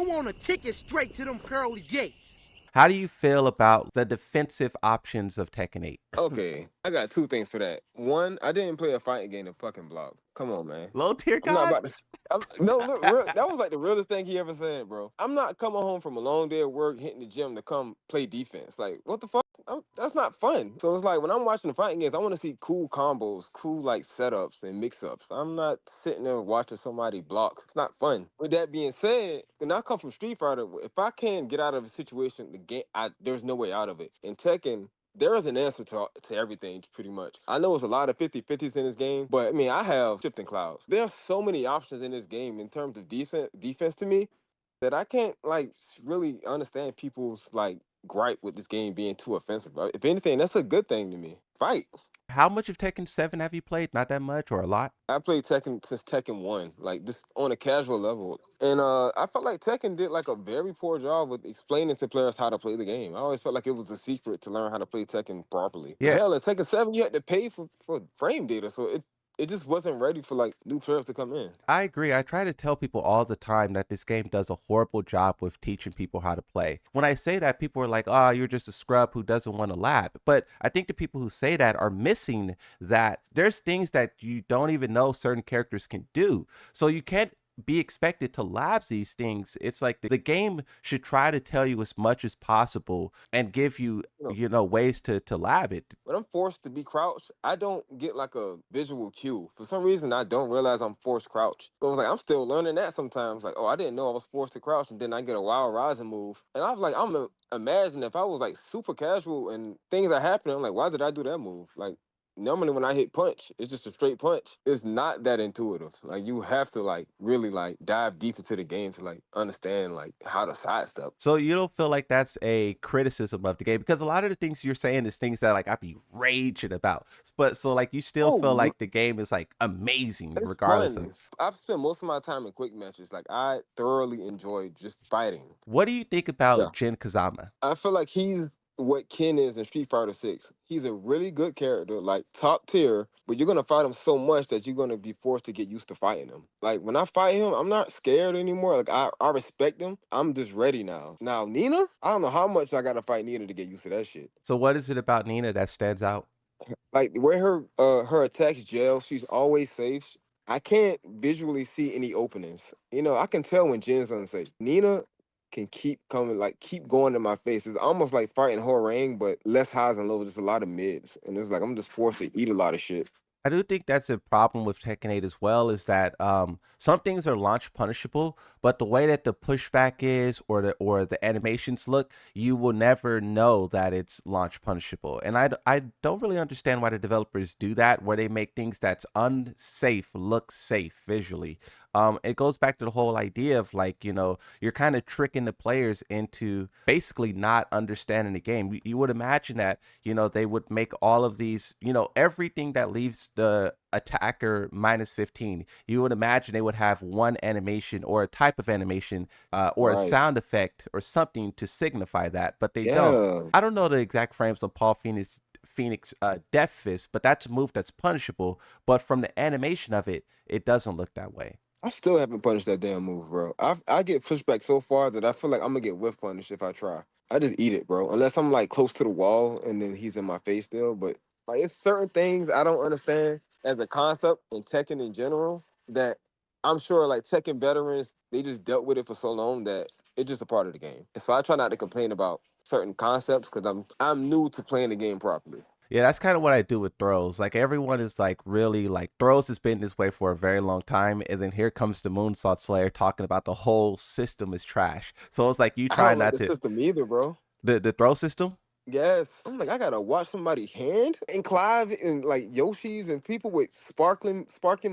want a ticket straight to them pearly gates. How do you feel about the defensive options of Tekken 8? Okay, I got two things for that. One, I didn't play a fighting game to fucking block. Come on, man. Low tier I'm not god? about to. No, look, real, that was like the realest thing he ever said, bro. I'm not coming home from a long day of work, hitting the gym to come play defense. Like, what the fuck? That's not fun. So it's like when I'm watching the fighting games, I want to see cool combos, cool like setups and mix-ups. I'm not sitting there watching somebody block. It's not fun. With that being said, when I come from Street Fighter, if I can't get out of a situation, the game, there's no way out of it. In Tekken, there is an answer to everything, pretty much. I know it's a lot of 50-50s in this game, but I mean, I have shifting clouds. There's so many options in this game in terms of defense to me that I can't like really understand people's like gripe with this game being too offensive. If anything, that's a good thing to me. Fight. How much of Tekken 7 have you played? Not that much or a lot? I played Tekken since Tekken 1, like just on a casual level. And I felt like Tekken did like a very poor job with explaining to players how to play the game. I always felt like it was a secret to learn how to play Tekken properly. Yeah, Hell, in Tekken 7, you had to pay for frame data, so it just wasn't ready for like new players to come in. I agree. I try to tell people all the time that this game does a horrible job with teaching people how to play. When I say that, people are like, oh, you're just a scrub who doesn't want to lab. But I think the people who say that are missing that there's things that you don't even know certain characters can do. So you can't be expected to lab these things. It's like the game should try to tell you as much as possible and give you, You know, ways to lab it. when I'm forced to be crouched, I don't get like a visual cue. For some reason, I don't realize I'm forced crouch. So it's like I'm still learning that sometimes. Like, oh, I didn't know I was forced to crouch, and then I get a wild rising move, and I'm like, imagine if I was like super casual and things are happening. I'm like, why did I do that move? Like. Normally when I hit punch, it's just a straight punch. It's not that intuitive. Like you have to like really like dive deep into the game to like understand like how to sidestep. So you don't feel like that's a criticism of the game because a lot of the things you're saying is things that like I'd be raging about. But so like you still feel Oh, like the game is like amazing it's regardless of fun. I've spent most of my time in quick matches. Like I thoroughly enjoy just fighting. what do you think Yeah. about Jin Kazama? I feel like he's what Ken is in Street Fighter 6. He's a really good character, like top tier, but you're gonna fight him so much that you're gonna be forced to get used to fighting him. Like when I fight him, I'm not scared anymore. Like I respect him. I'm just ready now. Now Nina, I don't know how much I gotta fight Nina to get used to that shit. So what is it about Nina that stands out? Like where her attacks gel, she's always safe. I can't visually see any openings. You know, I can tell when Jin's unsafe. Nina can keep coming, like keep going in my face. It's almost like fighting Horang, but less highs and lows, just a lot of mids. And it's like I'm just forced to eat a lot of shit. I do think that's a problem with Tekken 8 as well, is that some things are launch punishable, but the way that the pushback is or the animations look, you will never know that it's launch punishable. And I don't really understand why the developers do that, where they make things that's unsafe look safe visually. It goes back to the whole idea of like, you're kind of tricking the players into basically not understanding the game. You would imagine that, they would make all of these, everything that leaves the attacker minus 15. You would imagine they would have one animation or a type of animation or a Right. sound effect or something to signify that, but they don't. Yeah. I don't know the exact frames on Paul Phoenix Death Fist, but that's a move that's punishable. But from the animation of it, it doesn't look that way. I still haven't punished that damn move, bro. I get pushed back so far that I feel like I'm gonna get whiff punished if I try. I just eat it, bro. Unless I'm like close to the wall and then he's in my face still. But like it's certain things I don't understand as a concept in Tekken in general that I'm sure like Tekken veterans, they just dealt with it for so long that it's just a part of the game. And so I try not to complain about certain concepts because I'm new to playing the game properly. Yeah, that's kind of what I do with throws. Like everyone is like really like throws has been this way for a very long time, and then here comes the Moonsault Slayer talking about the whole system is trash. So it's like you I try don't like not the to system either, bro. the throw system. Yes. I'm like, I gotta watch somebody hand and Clive and like Yoshi's and people with sparking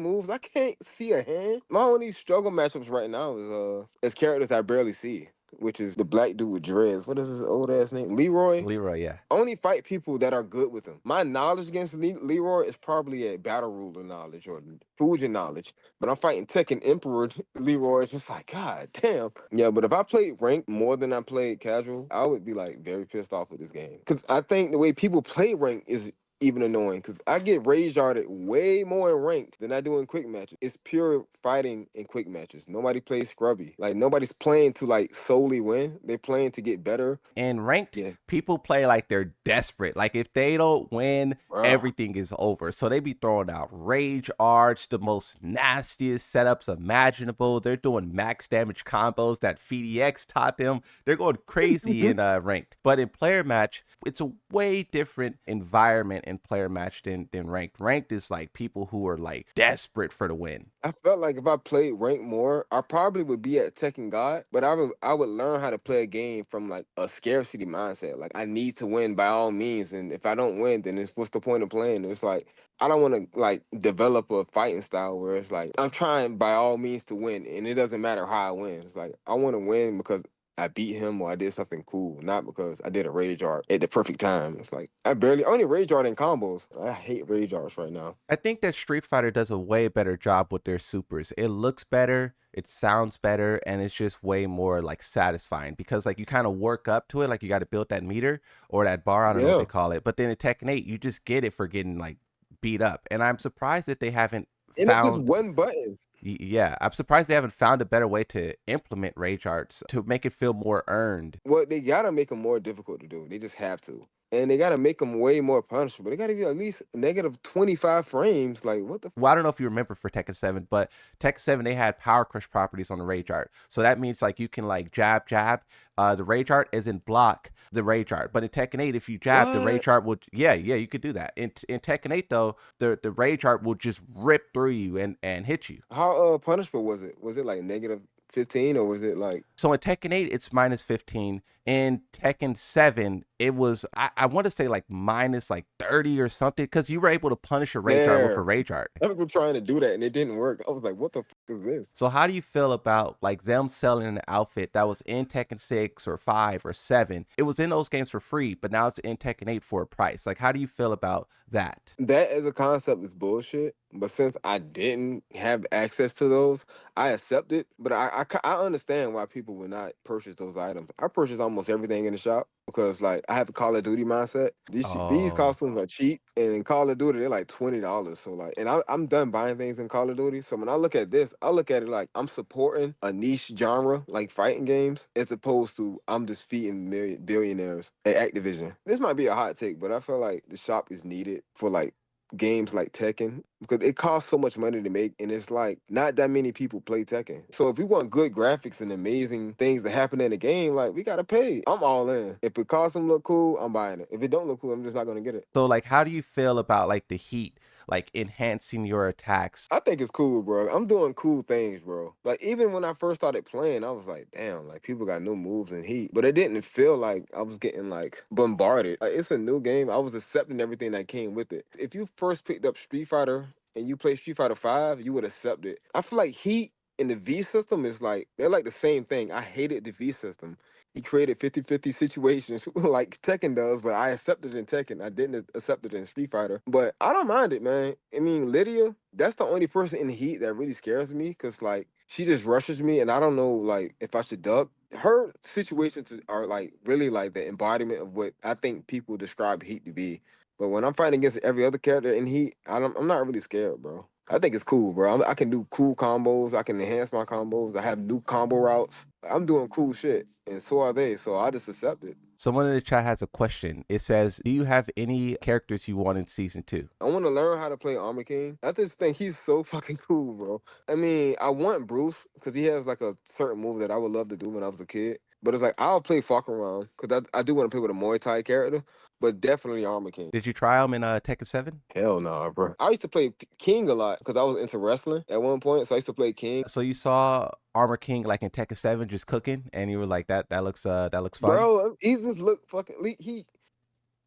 moves. I can't see a hand. My only struggle matchups right now is characters I barely see, which is the black dude with dreads. What is his old ass name? Leroy. Leroy, yeah. Only fight people that are good with him. My knowledge against Leroy is probably a battle ruler knowledge or Fusion knowledge. But I'm fighting Tekken Emperor Leroy. It's just like, God damn. Yeah, but if I played ranked more than I played casual, I would be like very pissed off with this game. Because I think the way people play ranked is even annoying because I get rage guarded way more in ranked than I do in quick matches. It's pure fighting in quick matches. Nobody plays scrubby. Like nobody's playing to like solely win. They're playing to get better. In ranked, Yeah, people play like they're desperate. Like if they don't win, bro. everything is over. So they be throwing out rage arts, the most nastiest setups imaginable. They're doing max damage combos that FDX taught them. They're going crazy in ranked. But in player match, it's a way different environment in player match than ranked. Ranked is like people who are like desperate for the win. I felt like if I played rank more, I probably would be at Tekken God, but I would learn how to play a game from like a scarcity mindset. Like I need to win by all means, and if I don't win, then it's what's the point of playing? It's like I don't want to like develop a fighting style where it's like I'm trying by all means to win, and it doesn't matter how I win. It's like I want to win because I beat him or I did something cool, not because I did a rage art at the perfect time. It's like I only rage art in combos. I hate rage arts right now. I think that Street Fighter does a way better job with their supers. It looks better, it sounds better, and it's just way more like satisfying because like you kind of work up to it, like you got to build that meter or that bar. I don't know what Yeah, they call it, but then in Tekken 8, you just get it for getting like beat up. And I'm surprised that they haven't and it's just found. one button. Yeah, I'm surprised they haven't found a better way to implement rage arts to make it feel more earned. Well, they gotta make them more difficult to do. They just have to, and they gotta make them way more punishable. They gotta be at least negative 25 frames. Like what the? Well, I don't know if you remember for Tekken 7, but Tekken 7 they had power crush properties on the rage art. So that means like you can like jab jab. The rage art is in block the rage art. But in Tekken 8, if you jab, the What? rage art will yeah, you could do that. In Tekken 8 though, the rage art will just rip through you and hit you. How punishable was it? Was it like negative 15 or was it like So in Tekken 8, it's minus 15. In Tekken 7, it was I want to say like minus like 30 or something, because you were able to punish a rage art with a there? rage art. People trying to do that and it didn't work. I was like, what the is this? So how do you feel about like them selling an outfit that was in Tekken 6 or 5 or 7? It was in those games for free, but now it's in Tekken 8 for a price. Like how do you feel about that? That as a concept is bullshit. But since I didn't have access to those, I accept it. But I understand why people would not purchase those items. I purchase almost everything in the shop because like I have a Call of Duty mindset. These Oh. costumes are cheap, and in Call of Duty they're like $20. So like, and I'm done buying things in Call of Duty. So when I look at this, I look at it like I'm supporting a niche genre like fighting games, as opposed to I'm just feeding billionaires at Activision. This might be a hot take, but I feel like the shop is needed for like games like Tekken because it costs so much money to make, and it's like not that many people play Tekken. So if we want good graphics and amazing things to happen in the game, like we gotta pay. I'm all in. If it costs them look cool, I'm buying it. If it don't look cool, I'm just not gonna get it. So like how do you feel about like the heat like enhancing your attacks? I think it's cool, bro. I'm doing cool things, bro. Like even when I first started playing, I was like, damn, like people got new moves and heat. But it didn't feel like I was getting like bombarded. Like it's a new game. I was accepting everything that came with it. If you first picked up Street Fighter and you play Street Fighter 5, you would accept it. I feel like heat and the V system is like they're like the same thing. I hated the V system. He created 50-50 situations like Tekken does, but I accepted it in Tekken. I didn't accept it in Street Fighter. But I don't mind it, man. I mean, Lydia, that's the only person in Heat that really scares me because, like, she just rushes me and I don't know, like, if I should duck. Her situations are, like, really, like, the embodiment of what I think people describe Heat to be. But when I'm fighting against every other character in Heat, I'm not really scared, bro. I think it's cool, bro. I can do cool combos. I can enhance my combos. I have new combo routes. I'm doing cool shit, and so are they. So I just accept it. Someone in the chat has a question. It says, do you have any characters you want in season 2? I want to learn how to play Armor King. I just think he's so fucking cool, bro. I mean, I want Bruce because he has like a certain move that I would love to do when I was a kid. But it's like I'll play fuck around because I do want to play with a Muay Thai character, but definitely Armor King. Did you try them in Tekken 7? Hell no, bro. I used to play King a lot because I was into wrestling at one point, so I used to play King. So you saw Armor King like in Tekken 7 just cooking, and you were like, that looks fun. Bro, he just look fucking. He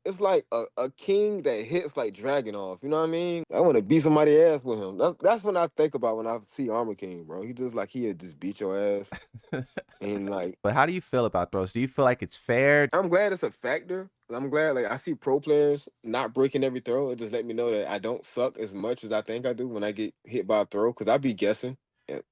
it's like a king that hits like Dragonov. You know what I mean? I want to beat somebody ass with him. That's what I think about when I see Armor King, bro. He just like he'd just beat your ass. And like But how do you feel about those? Do you feel like it's fair? I'm glad it's a factor. I'm glad like I see pro players not breaking every throw. It just let me know that I don't suck as much as I think I do when I get hit by a throw because I be guessing.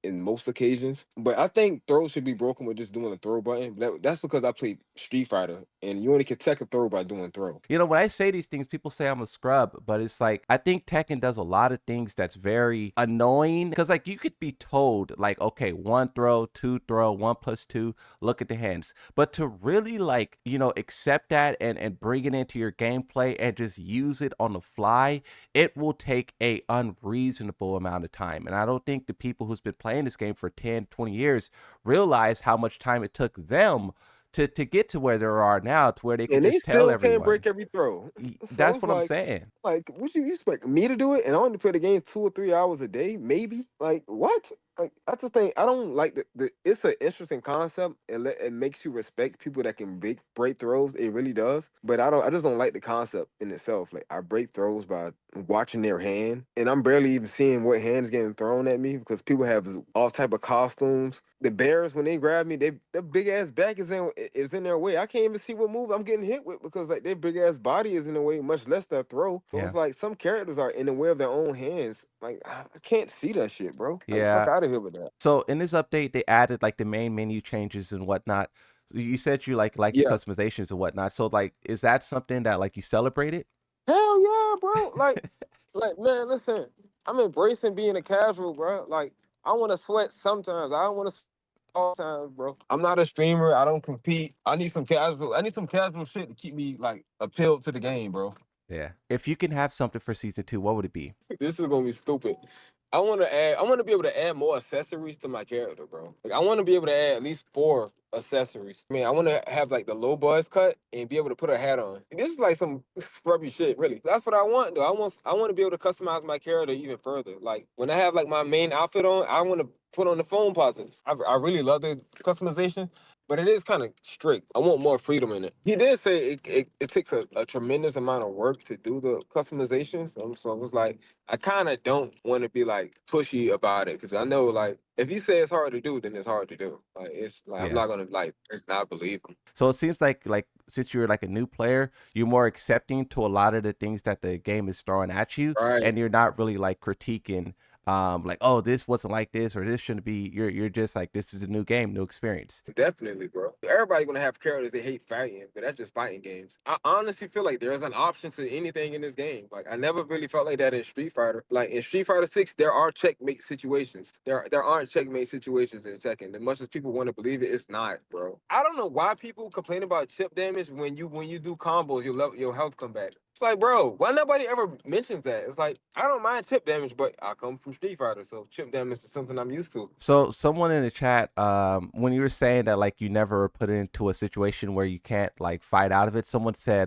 in most occasions. But I think throws should be broken with just doing a throw button. That's because I played Street Fighter, and you only can tech a throw by doing throw. You know, when I say these things, people say I'm a scrub, but it's like I think Tekken does a lot of things that's very annoying because, like, you could be told, like, okay, one throw, two throw, 1+2, look at the hands. But to really, like, accept that and bring it into your gameplay and just use it on the fly, it will take a unreasonable amount of time. And I don't think the people who's been playing this game for 10, 20 years realize how much time it took them to get to where they are now, to where they can And they just tell still can't everyone. break every throw. So That's it's what I'm saying. like, what you expect me to do it? And I only play the game 2 or 3 hours a day, maybe. Like, what? Like, that's the thing. I don't like the. It's an interesting concept. It makes you respect people that can break throws. It really does. But I don't. I just don't like the concept in itself. Like, I break throws by watching their hand, and I'm barely even seeing what hand's getting thrown at me because people have all type of costumes. The bears, when they grab me, their big ass back is in their way. I can't even see what move I'm getting hit with because like their big ass body is in the way, much less their throw. So Yeah. it's like some characters are in the way of their own hands. Like I can't see that shit, bro. Like fuck Yeah. out of here with that. So in this update, they added like the main menu changes and whatnot. So you said you like the Yeah. customizations and whatnot. So like, is that something that like you celebrated? Hell yeah, bro. Like man, listen, I'm embracing being a casual, bro. Like I want to sweat sometimes. I don't want to all the time, bro. I'm not a streamer. I don't compete. I need some casual. I need some casual shit to keep me like appealed to the game, bro. Yeah. If you can have something for season 2, what would it be? This is gonna be stupid. I want to add. I want to be able to add more accessories to my character, bro. Like I want to be able to add at least 4 accessories. I mean, I want to have like the low buzz cut and be able to put a hat on. This is like some scrubby shit, really. That's what I want, though. I want to be able to customize my character even further. Like when I have like my main outfit on, I want to put on the phone positives. I really love the customization. But it is kind of strict. I want more freedom in it. He did say it takes a tremendous amount of work to do the customizations. So it was like, I kind of don't want to be like pushy about it because I know like if he says it's hard to do, then it's hard to do. Like it's like I'm Yeah. not gonna like it's not believe him. So it seems like since you're like a new player, you're more accepting to a lot of the things that the game is throwing at you, Right. and you're not really like critiquing like, oh, this wasn't like this or this shouldn't be. You're just like, this is a new game, new experience. Definitely, bro. Everybody gonna have characters they hate fighting, but that's just fighting games. I honestly feel like there's an option to anything in this game. Like I never really felt like that in Street Fighter. Like in Street Fighter 6, there are checkmate situations. There aren't checkmate situations in Tekken. As much as people want to believe it, it's not, bro. I don't know why people complain about chip damage when you do combos, your health come back. It's like, bro, why nobody ever mentions that? It's like, I don't mind chip damage, but I come from Street Fighter, so chip damage is something I'm used to. So someone in the chat, when you were saying that like you never were put into a situation where you can't like fight out of it, someone said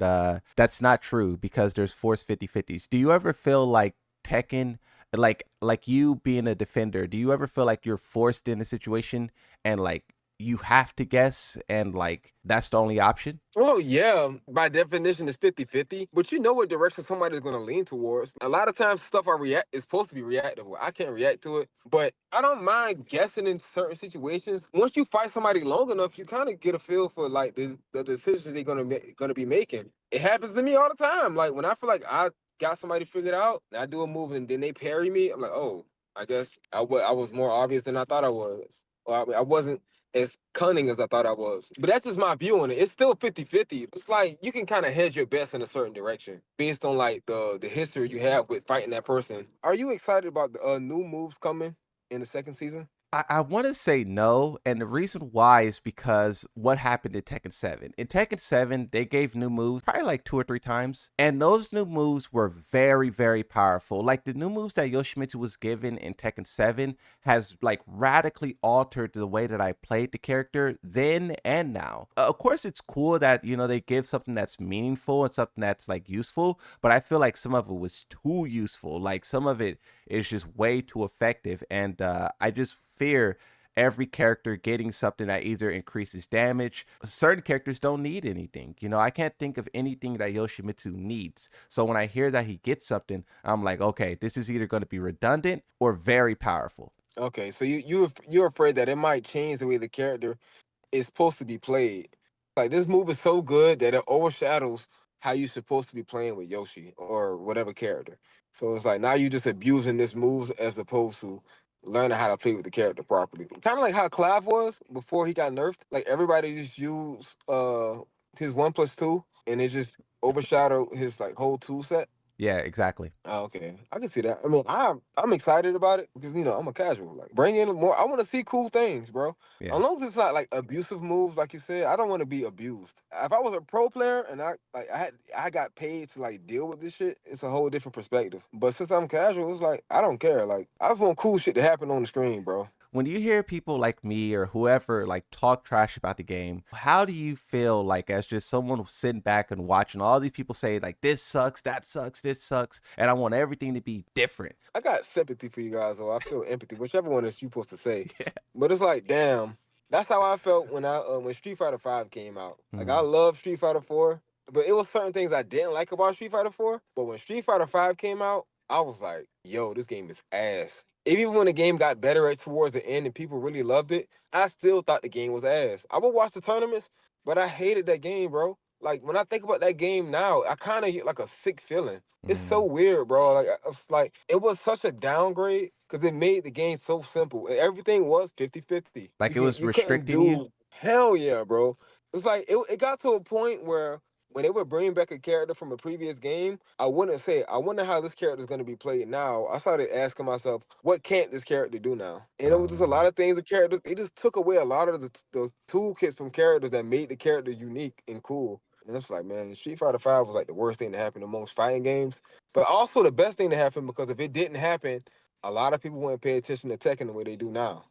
that's not true because there's force 50/50s. Do you ever feel like Tekken, like you being a defender, do you ever feel like you're forced in a situation and like you have to guess and like that's the only option? Oh yeah, by definition, it's 50-50. But you know what direction somebody's gonna lean towards. A lot of times stuff I react is supposed to be reactive. I can't react to it. But I don't mind guessing in certain situations. Once you fight somebody long enough, you kind of get a feel for like the decisions they're gonna be making. It happens to me all the time. Like when I feel like I got somebody figured out, and I do a move and then they parry me, I'm like, oh, I guess I was more obvious than I thought I was. Well, I mean, I wasn't as cunning as I thought I was. But that's just my view on it. It's still 50-50. It's like you can kind of hedge your bets in a certain direction based on like the history you have with fighting that person. Are you excited about the new moves coming in the second season? I want to say no, and the reason why is because what happened in Tekken 7. In Tekken 7, they gave new moves probably like 2 or 3 times, and those new moves were very, very powerful. Like the new moves that Yoshimitsu was given in Tekken 7 has like radically altered the way that I played the character then and now. Of course, it's cool that, they give something that's meaningful and something that's like useful, but I feel like some of it was too useful. Like some of it is just way too effective, and I just fear every character getting something that either increases damage. Certain characters don't need anything. I can't think of anything that Yoshimitsu needs. So when I hear that he gets something, I'm like, okay, this is either going to be redundant or very powerful. Okay, so you're afraid that it might change the way the character is supposed to be played. Like this move is so good that it overshadows how you're supposed to be playing with Yoshi or whatever character. So it's like now you're just abusing this move as opposed to learning how to play with the character properly. Kind of like how Clive was before he got nerfed. Like everybody just used his 1+2 and it just overshadowed his like whole tool set. Yeah, exactly. Oh, okay. I can see that. I mean, I'm excited about it because I'm a casual. Like, bring in more. I want to see cool things, bro. Yeah. As long as it's not like abusive moves, like you said, I don't want to be abused. If I was a pro player and I got paid to like deal with this shit, it's a whole different perspective. But since I'm casual, it's like I don't care. Like I just want cool shit to happen on the screen, bro. When you hear people like me or whoever like talk trash about the game, how do you feel like as just someone sitting back and watching all these people say like this sucks, that sucks, this sucks, and I want everything to be different? I got sympathy for you guys, or I feel empathy, whichever one is you supposed to say. Yeah. But it's like, damn, that's how I felt when Street Fighter 5 came out. Like I Mm, love Street Fighter 4, but it was certain things I didn't like about Street Fighter 4. But when Street Fighter 5 came out, I was like, yo, this game is ass. Even when the game got better towards the end and people really loved it, I still thought the game was ass. I would watch the tournaments, but I hated that game, bro. Like when I think about that game now, I kind of get like a sick feeling. It's so mm. weird, bro. Like it was such a downgrade because it made the game so simple. And everything was 50-50. Like it was You couldn't restricting you. do hell yeah, bro. It's like it got to a point where when they were bringing back a character from a previous game, I wouldn't say, I wonder how this character is going to be played now. I started asking myself, what can't this character do now? And it was just a lot Um, of things. The characters, it just took away a lot of the toolkits from characters that made the character unique and cool. And it's like, man, Street Fighter 5 was like the worst thing to happen to most fighting games, but also the best thing to happen because if it didn't happen, a lot of people wouldn't pay attention to Tekken the way they do now.